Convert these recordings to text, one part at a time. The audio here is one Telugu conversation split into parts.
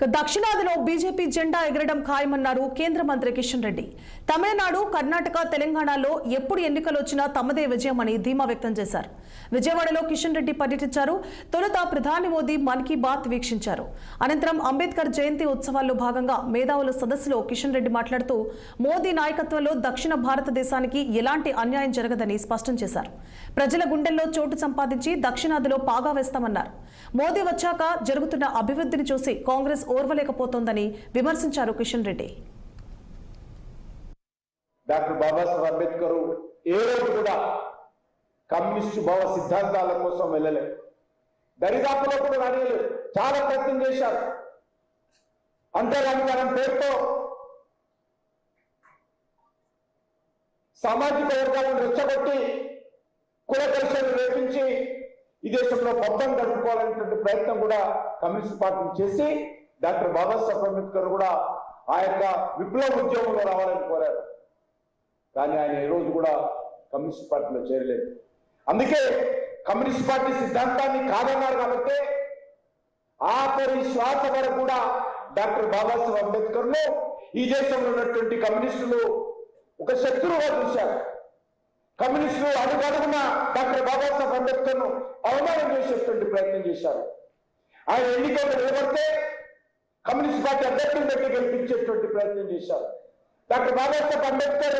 దక్షిణాదిలో బీజేపీ జెండా ఎగరడం ఖాయమన్నారు కేంద్ర మంత్రి కిషన్ రెడ్డి. తమిళనాడు, కర్ణాటక, తెలంగాణలో ఎప్పుడు ఎన్నికలు వచ్చినా తమదే విజయమని ధీమా వ్యక్తం చేశారు. విజయవాడలో కిషన్ రెడ్డి పర్యటించారు. తొలుత ప్రధాని మోదీ మన్ కీ బాత్ వీక్షించారు. అనంతరం అంబేద్కర్ జయంతి ఉత్సవాల్లో భాగంగా మేధావుల సదస్సులో కిషన్ రెడ్డి మాట్లాడుతూ మోదీ నాయకత్వంలో దక్షిణ భారతదేశానికి ఎలాంటి అన్యాయం జరగదని స్పష్టం చేశారు. ప్రజల గుండెల్లో చోటు సంపాదించి దక్షిణాదిలో పాగా వేస్తామన్నారు. మోదీ వచ్చాక జరుగుతున్న అభివృద్ధిని చూసి కాంగ్రెస్ ఓర్వలేకపోతోందని విమర్శించారు కిషన్ రెడ్డి. డాక్టర్ బాబాసాహెబ్ అంబేద్కర్ ఏ రోజు కూడా కమ్యూనిస్టు భావ సిద్ధాంతాల కోసం వెళ్ళలేదు. దరిదాపులో కూడా రానియలేదు. చాలా ప్రయత్నం చేశారు. అంతేగాని మనం పేరుతో సామాజిక వర్గాలను రెచ్చగొట్టి కుల కలిశాలను రేపించి ఈ దేశంలో పబ్బం గడుపుకోవాలనేటువంటి ప్రయత్నం కూడా కమ్యూనిస్ట్ పార్టీ చేసి డాక్టర్ బాబాసాహెబ్ అంబేద్కర్ కూడా ఆ యొక్క విప్లవ ఉద్యమంలో రావాలని కోరారు. కానీ ఆయన ఈ రోజు కూడా కమ్యూనిస్ట్ పార్టీలో చేరలేదు. అందుకే కమ్యూనిస్ట్ పార్టీ సిద్ధాంతాన్ని కాదన్నారు కాబట్టి ఆఖరి శ్వాస వరకు కూడా డాక్టర్ బాబాసాహెబ్ అంబేద్కర్ ను ఈ దేశంలో ఉన్నటువంటి కమ్యూనిస్టులు ఒక శత్రువుగా చూశారు. కమ్యూనిస్టులు అడుగడుగున డాక్టర్ బాబాసాహెబ్ అంబేద్కర్ ను అవమానం చేసేటువంటి ప్రయత్నం చేశారు. ఆయన ఎన్నికల్లో నిలబడితే కమ్యూనిస్ట్ పార్టీ అభ్యర్థులు పెట్టి గెలిపించేటువంటి ప్రయత్నం చేశారు. డాక్టర్ బాబాసాహెబ్ అంబేద్కర్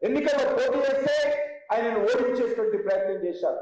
ఎన్నికల్లో పోటీ చేస్తే ఆయనను ఓడించేటువంటి ప్రయత్నం చేశారు.